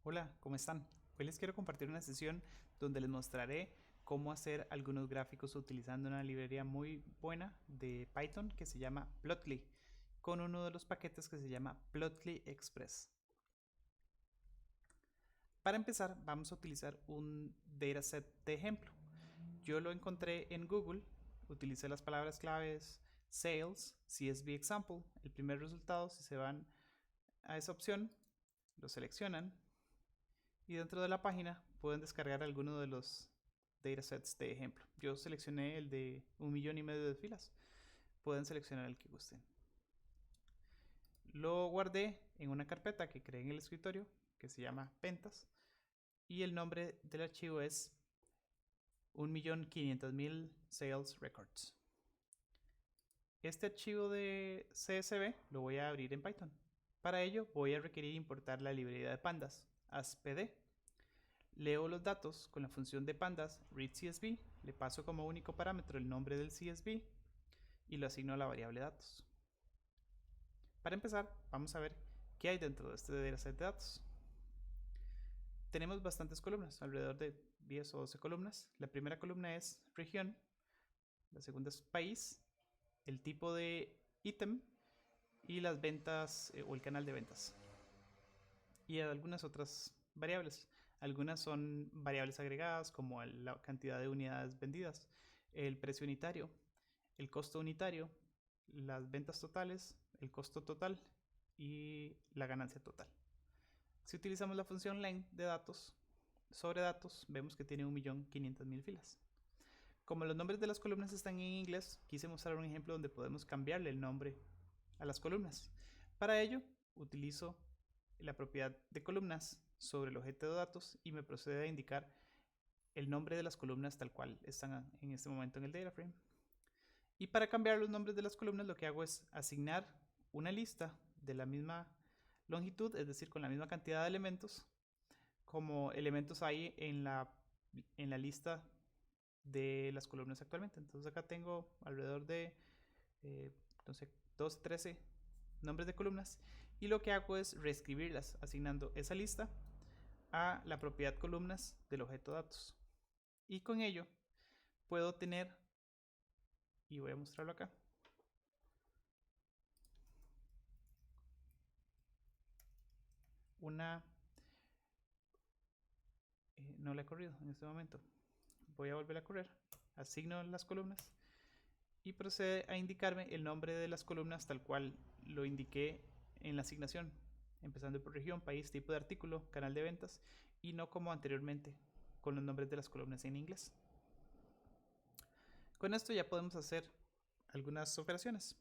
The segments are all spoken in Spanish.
Hola, ¿cómo están? Hoy les quiero compartir una sesión donde les mostraré cómo hacer algunos gráficos utilizando una librería muy buena de Python que se llama Plotly, con uno de los paquetes que se llama Plotly Express. Para empezar, vamos a utilizar un dataset de ejemplo. Yo lo encontré en Google, utilicé las palabras claves sales, CSV example. El primer resultado, si se van a esa opción, lo seleccionan y dentro de la página pueden descargar alguno de los datasets de ejemplo. Yo seleccioné el de 1,5 millones de filas. Pueden seleccionar el que gusten. Lo guardé en una carpeta que creé en el escritorio que se llama Pentas y el nombre del archivo es 1.500.000 Sales Records. Este archivo de CSV lo voy a abrir en Python. Para ello voy a requerir importar la librería de pandas, ASPD. Leo los datos con la función de pandas readCSV, le paso como único parámetro el nombre del CSV y lo asigno a la variable datos. Para empezar, vamos a ver qué hay dentro de este dataset de datos. Tenemos bastantes columnas, alrededor de 10 o 12 columnas. La primera columna es región, la segunda es país, el tipo de ítem y las ventas o el canal de ventas. Y algunas otras variables. Algunas son variables agregadas como la cantidad de unidades vendidas, el precio unitario, el costo unitario, las ventas totales, el costo total y la ganancia total. Si utilizamos la función len de datos sobre datos, vemos que tiene 1.500.000 filas. Como los nombres de las columnas están en inglés, quise mostrar un ejemplo donde podemos cambiarle el nombre a las columnas. Para ello, utilizo la propiedad de columnas sobre el objeto de datos y me procede a indicar el nombre de las columnas tal cual están en este momento en el data frame. Y para cambiar los nombres de las columnas lo que hago es asignar una lista de la misma longitud, es decir, con la misma cantidad de elementos, como elementos hay en la lista de las columnas actualmente. Entonces acá tengo alrededor de, no sé, 12, 13 nombres de columnas y lo que hago es reescribirlas asignando esa lista a la propiedad columnas del objeto datos. Y con ello puedo tener, y voy a mostrarlo acá, una... no la he corrido en este momento. Voy a volver a correr. Asigno las columnas y procede a indicarme el nombre de las columnas tal cual lo indiqué en la asignación, empezando por región, país, tipo de artículo, canal de ventas y no como anteriormente con los nombres de las columnas en inglés. Con esto ya podemos hacer algunas operaciones.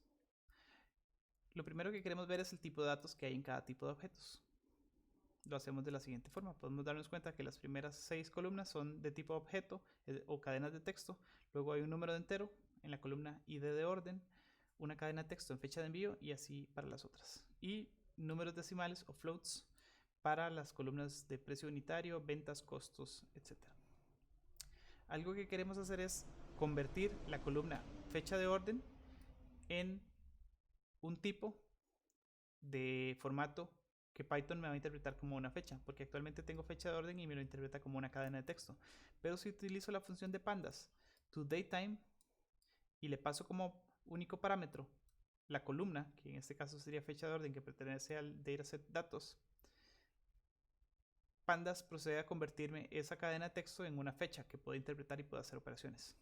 Lo primero que queremos ver es el tipo de datos que hay en cada tipo de objetos. Lo hacemos de la siguiente forma. Podemos darnos cuenta que las primeras 6 columnas son de tipo objeto o cadenas de texto. Luego hay un número entero en la columna ID de orden, una cadena de texto en fecha de envío y así para las otras. Y números decimales o floats para las columnas de precio unitario, ventas, costos, etc. Algo que queremos hacer es convertir la columna fecha de orden en un tipo de formato que Python me va a interpretar como una fecha, porque actualmente tengo fecha de orden y me lo interpreta como una cadena de texto. Pero si utilizo la función de pandas, toDateTime, y le paso como único parámetro la columna, que en este caso sería fecha de orden que pertenece al dataset datos, pandas procede a convertirme esa cadena de texto en una fecha que puedo interpretar y puedo hacer operaciones.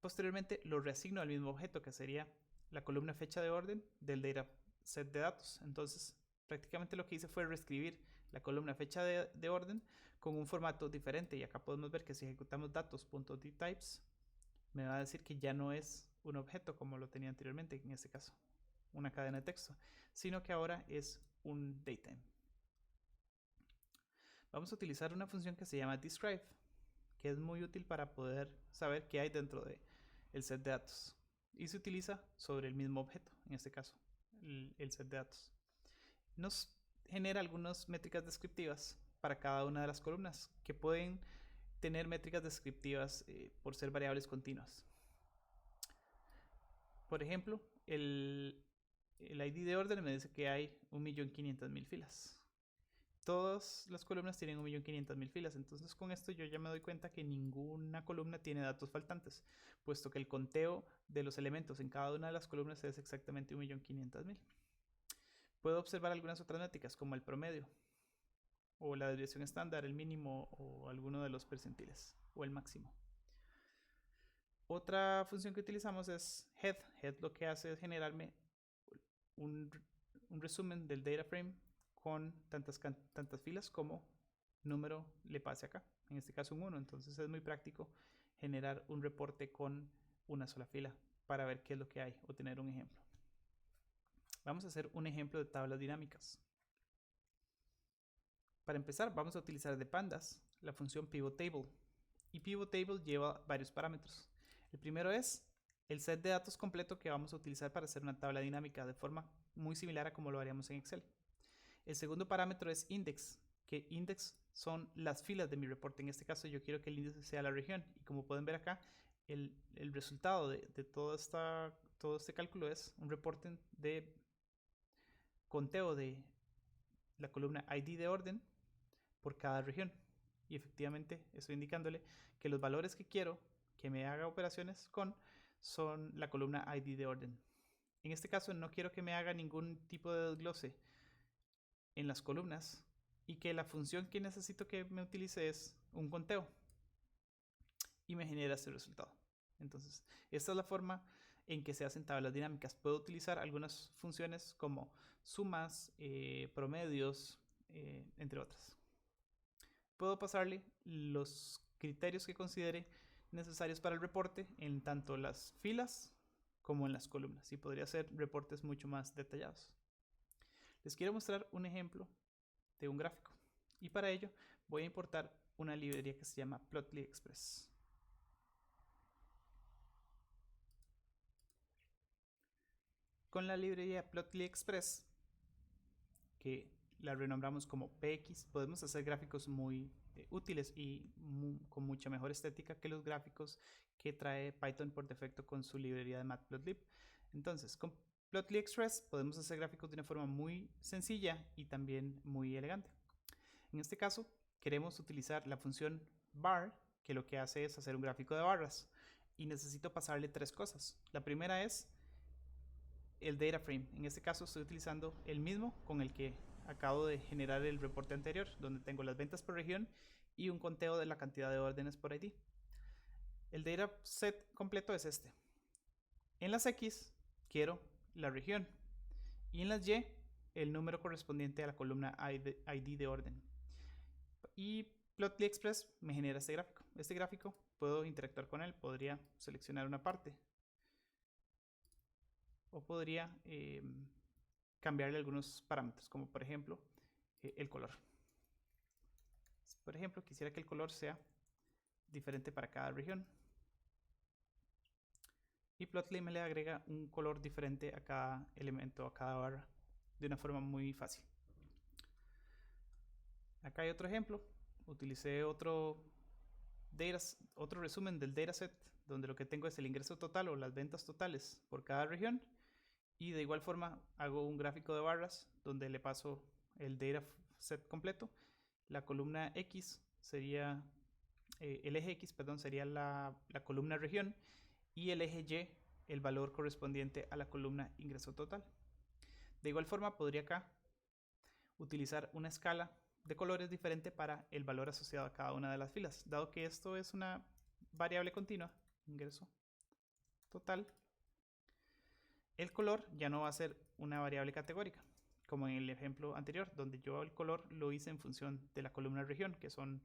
Posteriormente lo reasigno al mismo objeto, que sería la columna fecha de orden del dataset de datos. Entonces prácticamente lo que hice fue reescribir la columna fecha de orden con un formato diferente, y acá podemos ver que si ejecutamos datos.dtypes me va a decir que ya no es un objeto como lo tenía anteriormente, en este caso una cadena de texto, sino que ahora es un datetime. Vamos a utilizar una función que se llama describe, que es muy útil para poder saber qué hay dentro del set de datos, y se utiliza sobre el mismo objeto, en este caso el set de datos. Nos genera algunas métricas descriptivas para cada una de las columnas, que pueden tener métricas descriptivas por ser variables continuas. Por ejemplo, el ID de orden me dice que hay 1.500.000 filas. todas las columnas tienen 1.500.000 filas, entonces con esto yo ya me doy cuenta que ninguna columna tiene datos faltantes, puesto que el conteo de los elementos en cada una de las columnas es exactamente 1.500.000. Puedo observar algunas otras métricas como el promedio, o la desviación estándar, el mínimo, o alguno de los percentiles, o el máximo. Otra función que utilizamos es head. Head lo que hace es generarme un resumen del data frame con tantas filas como número le pase acá, en este caso un 1, entonces es muy práctico generar un reporte con una sola fila para ver qué es lo que hay o tener un ejemplo. Vamos a hacer un ejemplo de tablas dinámicas. Para empezar vamos a utilizar de pandas la función pivotTable, y pivotTable lleva varios parámetros. El primero es el set de datos completo que vamos a utilizar para hacer una tabla dinámica de forma muy similar a como lo haríamos en Excel. El segundo parámetro es index, que index son las filas de mi reporte. En este caso yo quiero que el índice sea la región, y como pueden ver acá, el resultado de todo este cálculo es un reporte de conteo de la columna ID de orden por cada región, y efectivamente estoy indicándole que los valores que quiero que me haga operaciones con son la columna ID de orden. En este caso no quiero que me haga ningún tipo de desglose en las columnas, y que la función que necesito que me utilice es un conteo y me genera este resultado. Entonces esta es la forma en que se hacen tablas dinámicas. Puedo utilizar algunas funciones como sumas, promedios, entre otras. Puedo pasarle los criterios que considere necesarios para el reporte en tanto las filas como en las columnas, y podría hacer reportes mucho más detallados. Les quiero mostrar un ejemplo de un gráfico, y para ello voy a importar una librería que se llama Plotly Express. Con la librería Plotly Express, que la renombramos como PX, podemos hacer gráficos muy útiles y con mucha mejor estética que los gráficos que trae Python por defecto con su librería de Matplotlib. Entonces, con Plotly Express podemos hacer gráficos de una forma muy sencilla y también muy elegante. En este caso, queremos utilizar la función bar, que lo que hace es hacer un gráfico de barras, y necesito pasarle tres cosas. La primera es el data frame. En este caso estoy utilizando el mismo con el que acabo de generar el reporte anterior, donde tengo las ventas por región y un conteo de la cantidad de órdenes por ID. El data set completo es este. En las X quiero la región, y en las Y el número correspondiente a la columna ID de orden. Y Plotly Express me genera este gráfico. Este gráfico puedo interactuar con él, podría seleccionar una parte, o podría cambiarle algunos parámetros, como por ejemplo el color. Por ejemplo, quisiera que el color sea diferente para cada región, y Plotly me le agrega un color diferente a cada elemento, a cada barra, de una forma muy fácil. Acá hay otro ejemplo. Utilicé otro resumen del dataset, donde lo que tengo es el ingreso total o las ventas totales por cada región, y de igual forma hago un gráfico de barras donde le paso el dataset completo. La columna X sería el eje X, perdón, sería la columna región, y el eje Y el valor correspondiente a la columna ingreso total. De igual forma podría acá utilizar una escala de colores diferente para el valor asociado a cada una de las filas. Dado que esto es una variable continua, ingreso total, el color ya no va a ser una variable categórica, como en el ejemplo anterior, donde yo el color lo hice en función de la columna región, que son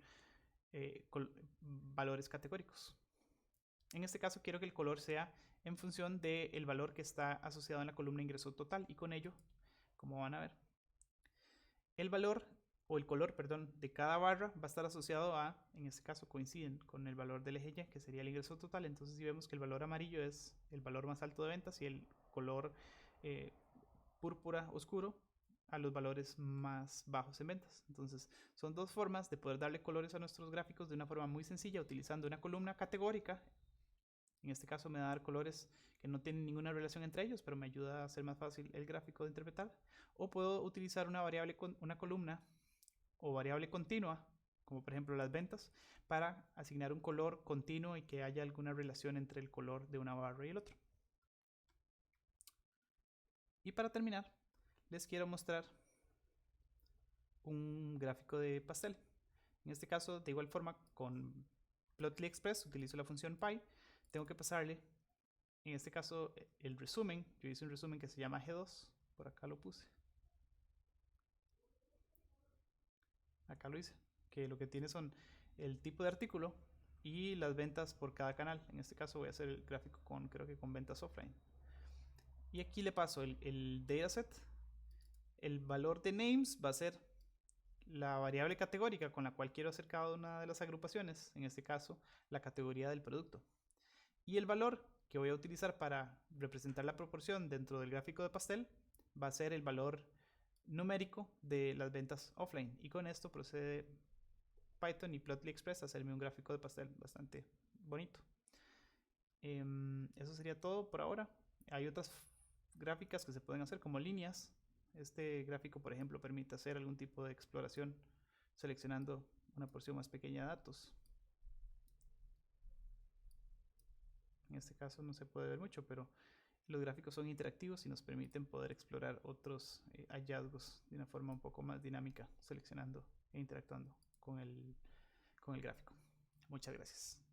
valores categóricos. En este caso quiero que el color sea en función del valor que está asociado en la columna ingreso total, y con ello, como van a ver, el valor o el color, perdón, de cada barra va a estar asociado a, en este caso coinciden con el valor del eje Y, que sería el ingreso total. Entonces si vemos que el valor amarillo es el valor más alto de ventas, y el color púrpura oscuro a los valores más bajos en ventas. Entonces son dos formas de poder darle colores a nuestros gráficos de una forma muy sencilla, utilizando una columna categórica. En este caso me va a dar colores que no tienen ninguna relación entre ellos, pero me ayuda a hacer más fácil el gráfico de interpretar. O puedo utilizar una variable con una columna o variable continua, como por ejemplo las ventas, para asignar un color continuo y que haya alguna relación entre el color de una barra y el otro. Y para terminar, les quiero mostrar un gráfico de pastel. En este caso, de igual forma, con Plotly Express utilizo la función py. Tengo que pasarle, en este caso, el resumen. Yo hice un resumen que se llama G2. Por acá lo puse. Acá lo hice. Que lo que tiene son el tipo de artículo y las ventas por cada canal. En este caso voy a hacer el gráfico con, creo que con ventas offline. Y aquí le paso el dataset. El valor de names va a ser la variable categórica con la cual quiero hacer cada una de las agrupaciones, en este caso la categoría del producto. Y el valor que voy a utilizar para representar la proporción dentro del gráfico de pastel va a ser el valor numérico de las ventas offline. Y con esto procede Python y Plotly Express a hacerme un gráfico de pastel bastante bonito. Eso sería todo por ahora. Hay otras gráficas que se pueden hacer como líneas. Este gráfico, por ejemplo, permite hacer algún tipo de exploración seleccionando una porción más pequeña de datos. En este caso no se puede ver mucho, pero los gráficos son interactivos y nos permiten poder explorar otros hallazgos de una forma un poco más dinámica, seleccionando e interactuando con el gráfico. Muchas gracias.